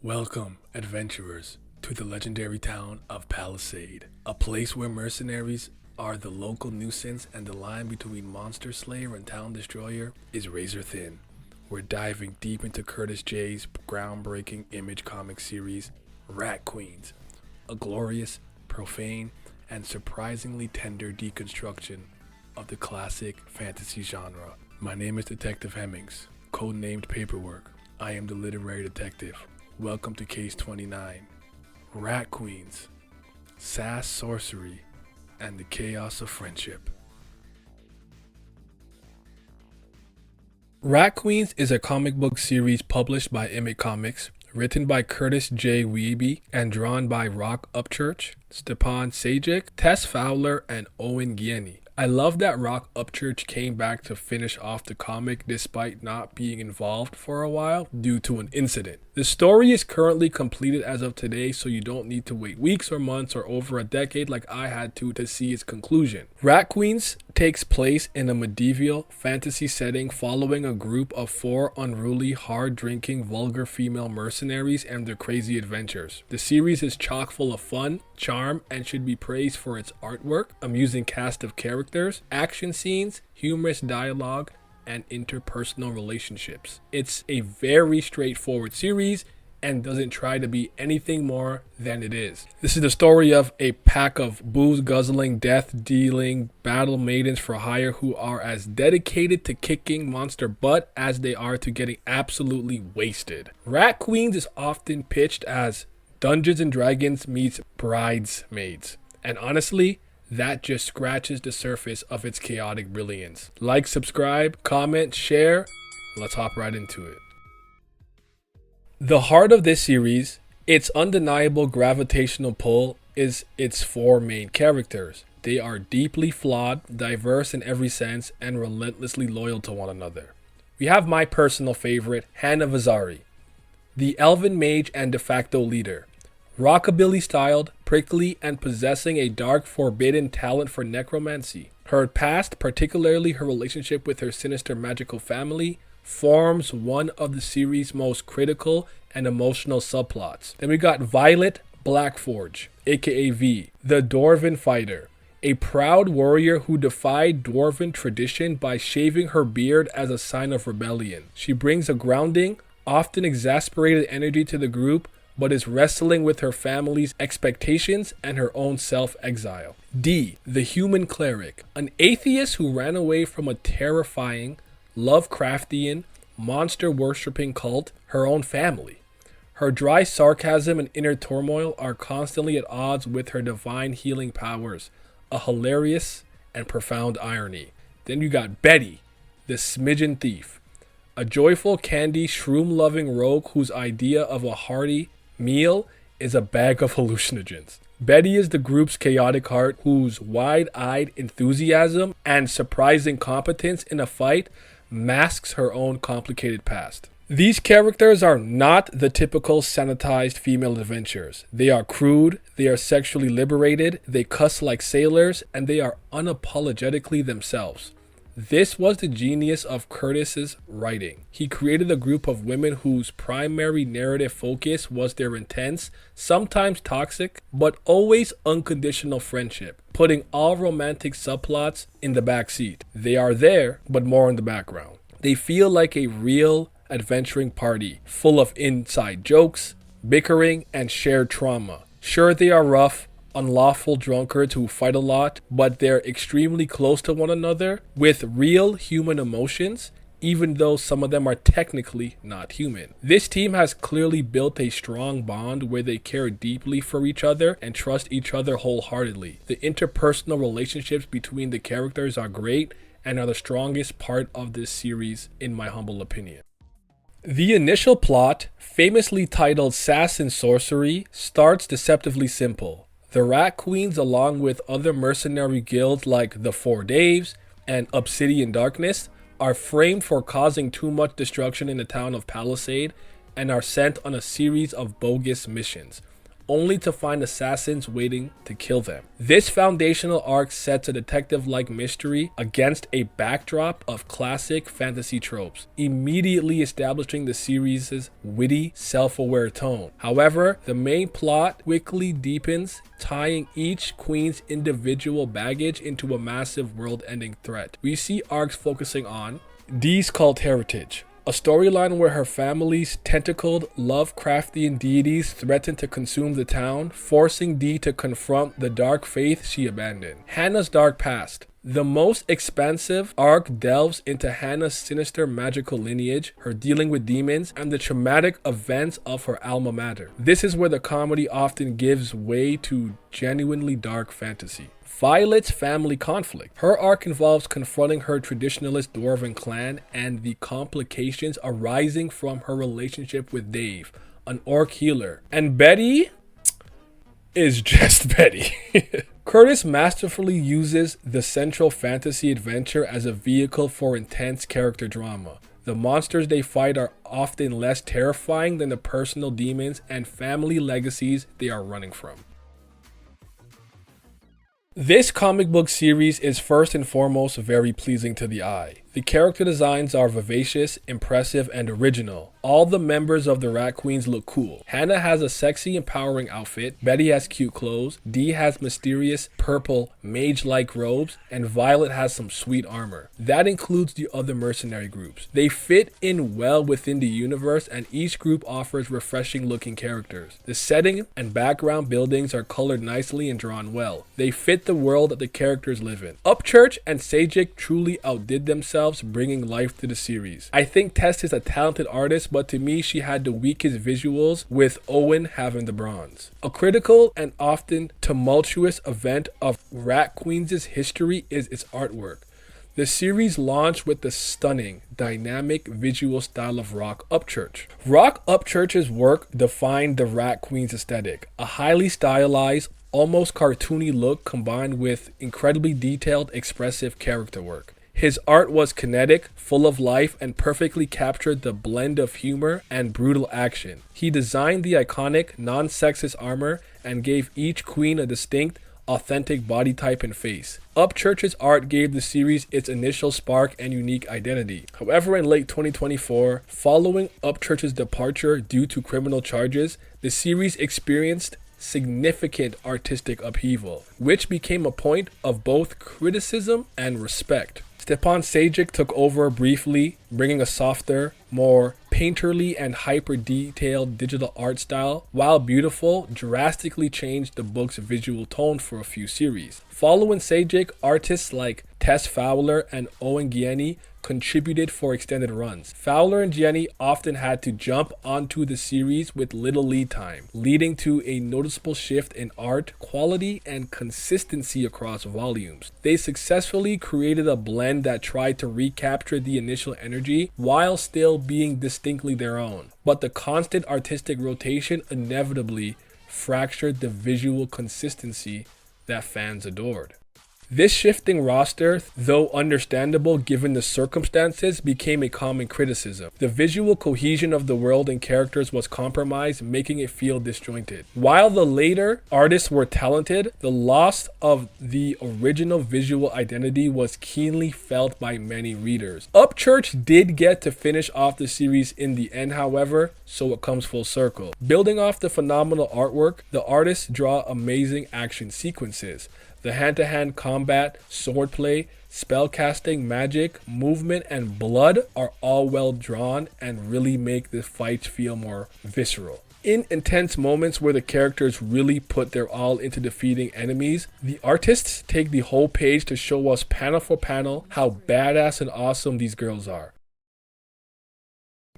Welcome, adventurers, to the legendary town of Palisade, a place where mercenaries are the local nuisance and the line between monster slayer and town destroyer is razor thin. We're diving deep into Curtis J's groundbreaking image comic series, Rat Queens, a glorious, profane, and surprisingly tender deconstruction of the classic fantasy genre. My name is Detective Hemmings, codenamed Paperwork. I am the literary detective. Welcome to Case 29, Rat Queens, Sass, Sorcery, and the Chaos of Friendship. Rat Queens is a comic book series published by Image Comics, written by Curtis J. Wiebe, and drawn by Rock Upchurch, Stepan Sajic, Tess Fowler, and Owen Guieni. I love that Rock Upchurch came back to finish off the comic despite not being involved for a while due to an incident. The story is currently completed as of today, so you don't need to wait weeks or months or over a decade like I had to see its conclusion. Rat Queens takes place in a medieval fantasy setting following a group of 4 unruly, hard-drinking, vulgar female mercenaries and their crazy adventures. The series is chock full of fun, charm, and should be praised for its artwork, amusing cast of characters, action scenes, humorous dialogue, and interpersonal relationships. It's a very straightforward series and doesn't try to be anything more than it is. This is the story of a pack of booze-guzzling, death-dealing battle maidens for hire who are as dedicated to kicking monster butt as they are to getting absolutely wasted. Rat Queens is often pitched as Dungeons & Dragons meets Bridesmaids, and honestly, that just scratches the surface of its chaotic brilliance. Like, subscribe, comment, share. Let's hop right into it. The heart of this series, its undeniable gravitational pull, is its 4 main characters. They are deeply flawed, diverse in every sense, and relentlessly loyal to one another. We have my personal favorite, Hannah Vizari, the elven mage and de facto leader. Rockabilly-styled, prickly, and possessing a dark, forbidden talent for necromancy. Her past, particularly her relationship with her sinister magical family, forms one of the series' most critical and emotional subplots. Then we got Violet Blackforge, aka V, the Dwarven fighter, a proud warrior who defied Dwarven tradition by shaving her beard as a sign of rebellion. She brings a grounding, often exasperated energy to the group, but is wrestling with her family's expectations and her own self-exile. D, the human cleric, an atheist who ran away from a terrifying, Lovecraftian, monster-worshipping cult, her own family. Her dry sarcasm and inner turmoil are constantly at odds with her divine healing powers, a hilarious and profound irony. Then you got Betty, the smidgen thief, a joyful candy shroom-loving rogue whose idea of a hearty meal is a bag of hallucinogens. Betty is the group's chaotic heart whose wide-eyed enthusiasm and surprising competence in a fight masks her own complicated past. These characters are not the typical sanitized female adventurers. They are crude, they are sexually liberated, they cuss like sailors, and they are unapologetically themselves. This was the genius of Curtis's writing. He created a group of women whose primary narrative focus was their intense, sometimes toxic, but always unconditional friendship, putting all romantic subplots in the back seat. They are there, but more in the background. They feel like a real adventuring party, full of inside jokes, bickering, and shared trauma. Sure, they are rough, unlawful drunkards who fight a lot, but they're extremely close to one another with real human emotions, even though some of them are technically not human. This team has clearly built a strong bond where they care deeply for each other and trust each other wholeheartedly. The interpersonal relationships between the characters are great and are the strongest part of this series, in my humble opinion. The initial plot, famously titled Sass and Sorcery, starts deceptively simple. The Rat Queens, along with other mercenary guilds like the 4 Daves and Obsidian Darkness, are framed for causing too much destruction in the town of Palisade and are sent on a series of bogus missions, only to find assassins waiting to kill them. This foundational arc sets a detective-like mystery against a backdrop of classic fantasy tropes, immediately establishing the series' witty, self-aware tone. However, the main plot quickly deepens, tying each queen's individual baggage into a massive world-ending threat. We see arcs focusing on Dee's cult heritage, a storyline where her family's tentacled Lovecraftian deities threaten to consume the town, forcing Dee to confront the dark faith she abandoned. Hannah's dark past. The most expansive arc delves into Hannah's sinister magical lineage, her dealing with demons, and the traumatic events of her alma mater. This is where the comedy often gives way to genuinely dark fantasy. Violet's family conflict. Her arc involves confronting her traditionalist dwarven clan and the complications arising from her relationship with Dave, an orc healer. And Betty is just Betty. Curtis masterfully uses the central fantasy adventure as a vehicle for intense character drama. The monsters they fight are often less terrifying than the personal demons and family legacies they are running from. This comic book series is first and foremost very pleasing to the eye. The character designs are vivacious, impressive, and original. All the members of the Rat Queens look cool. Hannah has a sexy, empowering outfit. Betty has cute clothes. Dee has mysterious, purple, mage-like robes. And Violet has some sweet armor. That includes the other mercenary groups. They fit in well within the universe, and each group offers refreshing-looking characters. The setting and background buildings are colored nicely and drawn well. They fit the world that the characters live in. Upchurch and Sajic truly outdid themselves, bringing life to the series. I think Tess is a talented artist, but to me she had the weakest visuals, with Owen having the bronze. A critical and often tumultuous event of Rat Queens' history is its artwork. The series launched with the stunning, dynamic visual style of Rock Upchurch. Rock Upchurch's work defined the Rat Queens aesthetic, a highly stylized, almost cartoony look combined with incredibly detailed, expressive character work. His art was kinetic, full of life, and perfectly captured the blend of humor and brutal action. He designed the iconic, non-sexist armor and gave each queen a distinct, authentic body type and face. Upchurch's art gave the series its initial spark and unique identity. However, in late 2024, following Upchurch's departure due to criminal charges, the series experienced significant artistic upheaval, which became a point of both criticism and respect. Stepan Sajic took over briefly, bringing a softer, more painterly and hyper-detailed digital art style, while Beautiful drastically changed the book's visual tone for a few series. Following Sajic, artists like Tess Fowler and Owen Gieni contributed for extended runs. Fowler and Gieni often had to jump onto the series with little lead time, leading to a noticeable shift in art, quality, and consistency across volumes. They successfully created a blend that tried to recapture the initial energy while still being distinctly their own. But the constant artistic rotation inevitably fractured the visual consistency that fans adored. This shifting roster, though understandable given the circumstances, became a common criticism. The visual cohesion of the world and characters was compromised, making it feel disjointed. While the later artists were talented, the loss of the original visual identity was keenly felt by many readers. Upchurch did get to finish off the series in the end, however, so it comes full circle. Building off the phenomenal artwork, the artists draw amazing action sequences. The hand-to-hand combat, swordplay, spellcasting, magic, movement, and blood are all well drawn and really make the fights feel more visceral. In intense moments where the characters really put their all into defeating enemies, the artists take the whole page to show us panel for panel how badass and awesome these girls are.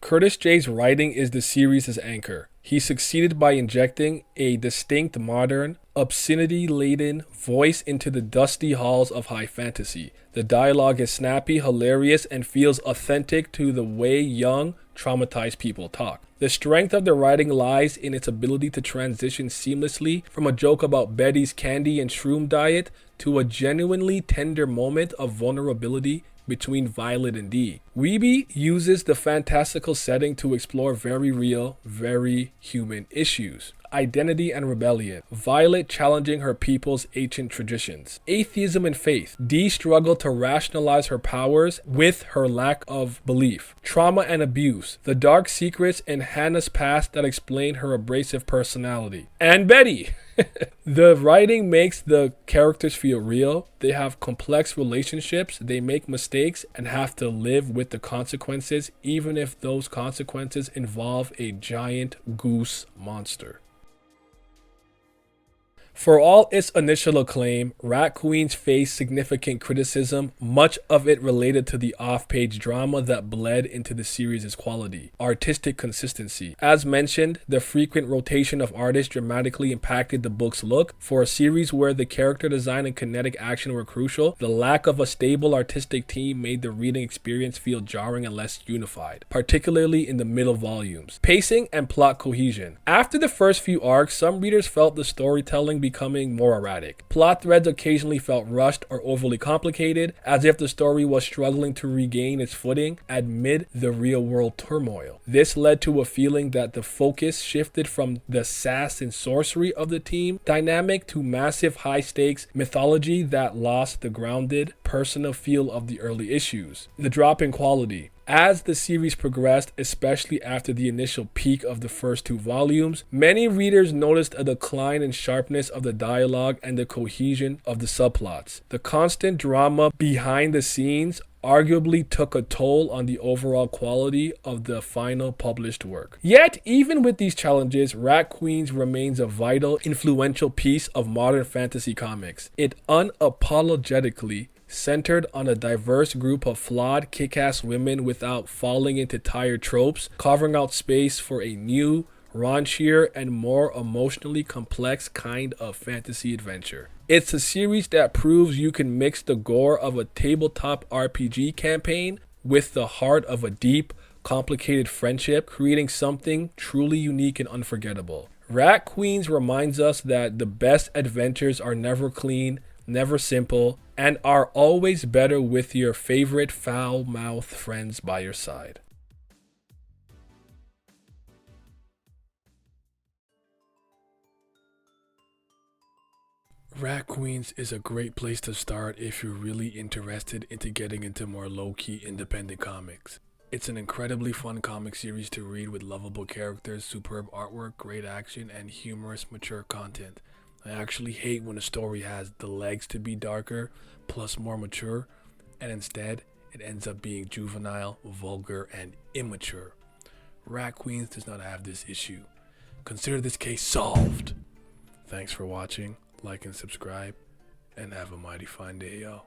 Curtis J's writing is the series' anchor. He succeeded by injecting a distinct modern, obscenity-laden voice into the dusty halls of high fantasy. The dialogue is snappy, hilarious, and feels authentic to the way young, traumatized people talk. The strength of the writing lies in its ability to transition seamlessly from a joke about Betty's candy and shroom diet to a genuinely tender moment of vulnerability between Violet and Dee. Wiebe uses the fantastical setting to explore very real, very human issues. identity and rebellion. Violet challenging her people's ancient traditions. Atheism and faith. Dee struggled to rationalize her powers with her lack of belief. Trauma and abuse. The dark secrets in Hannah's past that explain her abrasive personality. And Betty. The writing makes the characters feel real. They have complex relationships, they make mistakes, and have to live with the consequences, even if those consequences involve a giant goose monster. For all its initial acclaim, Rat Queens faced significant criticism, much of it related to the off-page drama that bled into the series' quality. Artistic consistency. As mentioned, the frequent rotation of artists dramatically impacted the book's look. For a series where the character design and kinetic action were crucial, the lack of a stable artistic team made the reading experience feel jarring and less unified, particularly in the middle volumes. Pacing and plot cohesion. After the first few arcs, some readers felt the storytelling becoming more erratic. Plot threads occasionally felt rushed or overly complicated, as if the story was struggling to regain its footing amid the real-world turmoil. This led to a feeling that the focus shifted from the Sass and Sorcery of the team dynamic to massive high-stakes mythology that lost the grounded, personal feel of the early issues. The drop in quality. As the series progressed, especially after the initial peak of the first 2 volumes, many readers noticed a decline in sharpness of the dialogue and the cohesion of the subplots. The constant drama behind the scenes arguably took a toll on the overall quality of the final published work. Yet, even with these challenges, Rat Queens remains a vital, influential piece of modern fantasy comics. It unapologetically centered on a diverse group of flawed, kick-ass women without falling into tired tropes, carving out space for a new, raunchier, and more emotionally complex kind of fantasy adventure. It's a series that proves you can mix the gore of a tabletop RPG campaign with the heart of a deep, complicated friendship, creating something truly unique and unforgettable. Rat Queens reminds us that the best adventures are never clean, never simple, and are always better with your favorite foul-mouthed friends by your side. Rat Queens is a great place to start if you're really interested into getting into more low-key independent comics. It's an incredibly fun comic series to read with lovable characters, superb artwork, great action, and humorous, mature content. I actually hate when a story has the legs to be darker, plus more mature, and instead, it ends up being juvenile, vulgar, and immature. Rat Queens does not have this issue. Consider this case solved. Thanks for watching, like and subscribe, and have a mighty fine day, y'all.